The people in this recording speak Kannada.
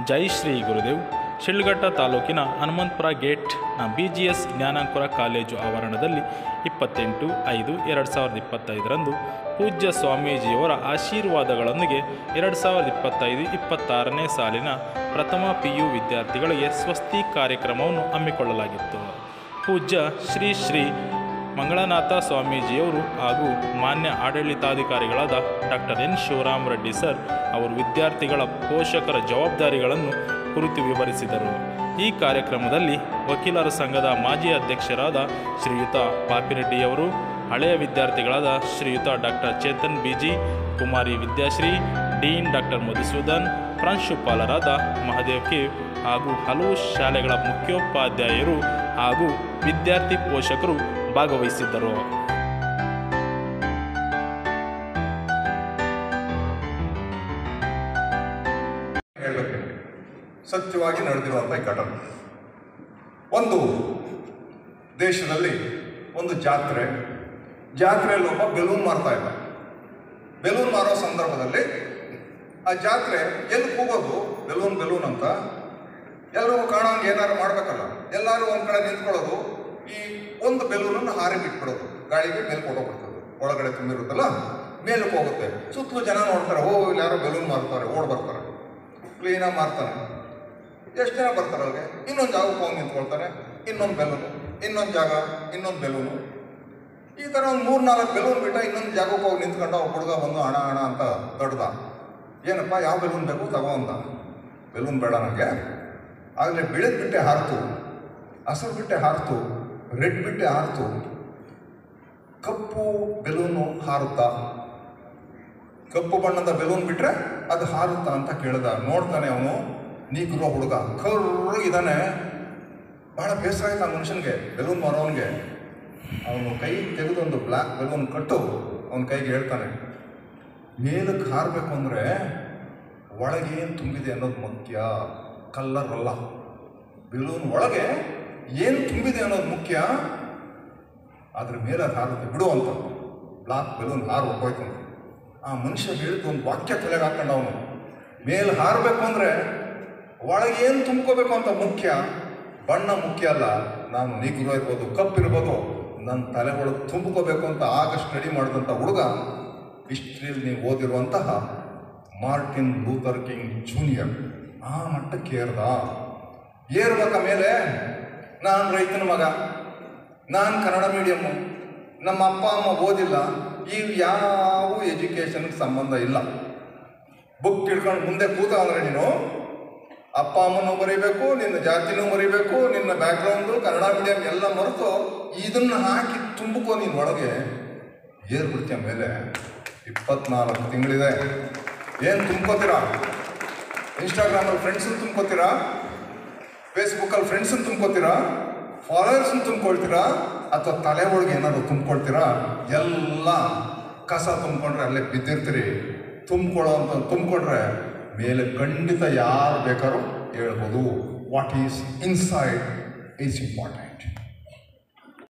ಜೈ ಶ್ರೀ ಗುರುದೇವ್. ಶಿಡ್ಲಘಟ್ಟ ತಾಲೂಕಿನ ಹನುಮಂತಪುರ ಗೇಟ್ನ BGS ಜ್ಞಾನಾಂಕುರ ಕಾಲೇಜು ಆವರಣದಲ್ಲಿ 28/5/2025 ಪೂಜ್ಯ ಸ್ವಾಮೀಜಿಯವರ ಆಶೀರ್ವಾದಗಳೊಂದಿಗೆ 2025-26ನೇ ಸಾಲಿನ ಪ್ರಥಮ PU ವಿದ್ಯಾರ್ಥಿಗಳಿಗೆ ಸ್ವಸ್ತಿ ಕಾರ್ಯಕ್ರಮವನ್ನು ಹಮ್ಮಿಕೊಳ್ಳಲಾಗಿತ್ತು. ಪೂಜ್ಯ ಶ್ರೀ ಶ್ರೀ ಮಂಗಳನಾಥ ಸ್ವಾಮೀಜಿಯವರು ಹಾಗೂ ಮಾನ್ಯ ಆಡಳಿತಾಧಿಕಾರಿಗಳಾದ doctor N. Shivaram Reddy sir ಅವರು ವಿದ್ಯಾರ್ಥಿಗಳ ಪೋಷಕರ ಜವಾಬ್ದಾರಿಗಳನ್ನು ಕುರಿತು ವಿವರಿಸಿದರು. ಈ ಕಾರ್ಯಕ್ರಮದಲ್ಲಿ ವಕೀಲರ ಸಂಘದ ಮಾಜಿ ಅಧ್ಯಕ್ಷರಾದ ಶ್ರೀಯುತ ಪಾಪಿರೆಡ್ಡಿಯವರು, ಹಳೆಯ ವಿದ್ಯಾರ್ಥಿಗಳಾದ ಶ್ರೀಯುತ ಡಾಕ್ಟರ್ ಚೇತನ್ BG, ಕುಮಾರಿ ವಿದ್ಯಾಶ್ರೀ, ಡೀನ್ ಡಾಕ್ಟರ್ ಮಧುಸೂದನ್, ಪ್ರಾಂಶುಪಾಲರಾದ ಮಹದೇವ್ ಕೆ ಹಾಗೂ ಹಲವು ಶಾಲೆಗಳ ಮುಖ್ಯೋಪಾಧ್ಯಾಯರು ಹಾಗೂ ವಿದ್ಯಾರ್ಥಿ ಪೋಷಕರು ಭಾಗವಹಿಸಿದ್ದರು. ಸತ್ಯವಾಗಿ ನಡೆದಿರುವಂಥ ಘಟನೆ. ಒಂದು ದೇಶದಲ್ಲಿ ಒಂದು ಜಾತ್ರೆಯಲ್ಲಿ ಒಬ್ಬ ಬೆಲೂನ್ ಮಾರ್ತಾ ಇದ್ದ. ಬೆಲೂನ್ ಮಾರೋ ಸಂದರ್ಭದಲ್ಲಿ ಆ ಜಾತ್ರೆ ಎಲ್ಲಿ ಕೂಗೋದು ಬೆಲೂನ್ ಅಂತ ಎಲ್ಲರೂ ಕಾಣೋಂಗೆ ಏನಾದ್ರು ಮಾಡ್ಬೇಕಲ್ಲ, ಎಲ್ಲರೂ ಒಂದು ಕಡೆ ನಿಂತ್ಕೊಳ್ಳೋದು, ಈ ಒಂದು ಬೆಲೂನನ್ನು ಹಾರಿ ಬಿಟ್ಬಿಡೋದು, ಗಾಳಿಗೆ ಮೇಲೆ ಕೊಟ್ಟೋಗ್ಬಿಡ್ತದೆ, ಒಳಗಡೆ ತುಂಬಿರುತ್ತಲ್ಲ ಮೇಲಕ್ಕೆ ಹೋಗುತ್ತೆ. ಸುತ್ತಲೂ ಜನ ನೋಡ್ತಾರೆ, ಓ ಇಲ್ಲಿ ಯಾರೋ ಬೆಲೂನ್ ಮಾರ್ತಾರೆ, ಓಡ್ ಬರ್ತಾರೆ, ಕ್ಲೀನಾಗಿ ಮಾರ್ತಾನೆ. ಎಷ್ಟು ಜನ ಬರ್ತಾರೆ ಅವ್ರಿಗೆ, ಇನ್ನೊಂದು ಜಾಗಕ್ಕೆ ಹೋಗಿ ನಿಂತ್ಕೊಳ್ತಾರೆ, ಇನ್ನೊಂದು ಬೆಲೂನು, ಇನ್ನೊಂದು ಜಾಗ, ಇನ್ನೊಂದು ಬೆಲೂನು, ಈ ಥರ ಒಂದು 3-4 ಬೆಲೂನ್ ಬಿಟ್ಟ ಇನ್ನೊಂದು ಜಾಗಕ್ಕೆ ಹೋಗಿ ನಿಂತ್ಕೊಂಡ ಹುಡುಗ ಬಂದು ಹಣ ಅಂತ ದೊಡ್ಡದ. ಏನಪ್ಪ ಯಾವ ಬೆಲೂನ್ ಬೇಕು ತಗೋ ಅಂತ. ಬೆಲೂನ್ ಬೇಡ ನನಗೆ. ಆಗಲೇ ಬಿಳಿದ ಬಿಟ್ಟೆ ಹಾರ್ತು, ಹಸಿರು ಬಿಟ್ಟೆ ಹಾರ್ತು, ರೆಡ್ ಬಿಟ್ಟೆ ಹಾರ್ತು, ಕಪ್ಪು ಬೆಲೂನು ಹಾರುತ್ತಾ, ಕಪ್ಪು ಬಣ್ಣದ ಬೆಲೂನ್ ಬಿಟ್ಟರೆ ಅದು ಹಾರುತ್ತಾ ಅಂತ ಕೇಳ್ದ. ನೋಡ್ತಾನೆ ಅವನು, ನೀಗಿರೋ ಹುಡುಗ ಕರ್ರು ಇದ್ದಾನೆ. ಭಾಳ ಬೇಸರ ಆಯ್ತು ಆ ಮನುಷ್ಯನಿಗೆ, ಬೆಲೂನ್ ಮಾರೋನಿಗೆ. ಅವನು ಕೈ ತೆಗೆದೊಂದು ಬ್ಲ್ಯಾಕ್ ಬೆಲೂನ್ ಕಟ್ಟು ಅವನ ಕೈಗೆ ಹೇಳ್ತಾನೆ, ಮೇಲಕ್ಕೆ ಹಾರಬೇಕು ಅಂದರೆ ಒಳಗೇನು ತುಂಬಿದೆ ಅನ್ನೋದು ಮುಖ್ಯ, ಕಲ್ಲರ್ ಅಲ್ಲ. ಬೆಲೂನ್ ಒಳಗೆ ಏನು ತುಂಬಿದೆ ಅನ್ನೋದು ಮುಖ್ಯ, ಅದ್ರ ಮೇಲೆ ಅದು ಹಾರುತ್ತೆ ಬಿಡು ಅಂತ. ಬ್ಲಾಕ್ ಬೆಲೂನ್ ಹಾರು ಹೋಗ್ಬೇಕು ಅಂತ ಆ ಮನುಷ್ಯ ಹೇಳಿದ್ದು ಒಂದು ವಾಕ್ಯ ತಲೆಗೆ ಹಾಕೊಂಡು ಅವನು, ಮೇಲೆ ಹಾರಬೇಕು ಅಂದರೆ ಒಳಗೇನು ತುಂಬ್ಕೋಬೇಕು ಅಂತ ಮುಖ್ಯ, ಬಣ್ಣ ಮುಖ್ಯ ಅಲ್ಲ. ನಾನು ನೀಗಿರೋ ಇರ್ಬೋದು, ಕಪ್ಪಿರ್ಬೋದು, ನನ್ನ ತಲೆ ಒಳಗೆ ತುಂಬ್ಕೋಬೇಕು ಅಂತ ಆಗ ಸ್ಟಡಿ ಮಾಡಿದಂಥ ಹುಡುಗ ಹಿಸ್ಟ್ರಿಯಲ್ಲಿ ನೀವು ಓದಿರುವಂತಹ ಮಾರ್ಟಿನ್ ಲೂಥರ್ ಕಿಂಗ್ ಜೂನಿಯರ್ ಆ ಮಟ್ಟಕ್ಕೆ ಏರ್ಬೇಕ ಮೇಲೆ. ನಾನು ರೈತನ ಮಗ, ನಾನು ಕನ್ನಡ ಮೀಡಿಯಮ್ಮು, ನಮ್ಮ ಅಪ್ಪ ಅಮ್ಮ ಓದಿಲ್ಲ, ಈಗ ಯಾವ ಎಜುಕೇಷನ್ಗೆ ಸಂಬಂಧ ಇಲ್ಲ. ಬುಕ್ ಹಿಡ್ಕೊಂಡು ಮುಂದೆ ಕೂತ ಅಂದರೆ ನೀನು ಅಪ್ಪ ಅಮ್ಮನೂ ಬರೀಬೇಕು, ನಿನ್ನ ಜಾತಿನೂ ಬರೀಬೇಕು, ನಿನ್ನ ಬ್ಯಾಕ್ಗ್ರೌಂಡು ಕನ್ನಡ ಮೀಡಿಯಮ್ ಎಲ್ಲ ಮರೆತು ಇದನ್ನು ಹಾಕಿ ತುಂಬಕೋ ನೀನು ಒಳಗೆ. ಏರ್ಬಿಡ್ತೀಯ ಮೇಲೆ. 24 ತಿಂಗಳಿದೆ. ಏನು ತುಂಬ್ಕೋತೀರಾ? ಇನ್ಸ್ಟಾಗ್ರಾಮಲ್ಲಿ ಫ್ರೆಂಡ್ಸನ್ನು ತುಂಬ್ಕೋತೀರಾ, ಫೇಸ್ಬುಕ್ಕಲ್ಲಿ ಫ್ರೆಂಡ್ಸನ್ನು ತುಂಬ್ಕೋತೀರಾ, ಫಾಲೋವರ್ಸನ್ನು ತುಂಬ್ಕೊಳ್ತೀರಾ, ಅಥವಾ ತಲೆ ಒಳಗೆ ಏನಾದ್ರು ತುಂಬ್ಕೊಳ್ತೀರಾ? ಎಲ್ಲ ಕಸ ತುಂಬ್ಕೊಂಡ್ರೆ ಅಲ್ಲೇ ಬಿದ್ದಿರ್ತೀರಿ. ತುಂಬ್ಕೊಂಡ್ರೆ ಮೇಲೆ ಖಂಡಿತ ಯಾರು ಬೇಕಾದ್ರೂ ಹೇಳ್ಬೋದು. What is inside is important.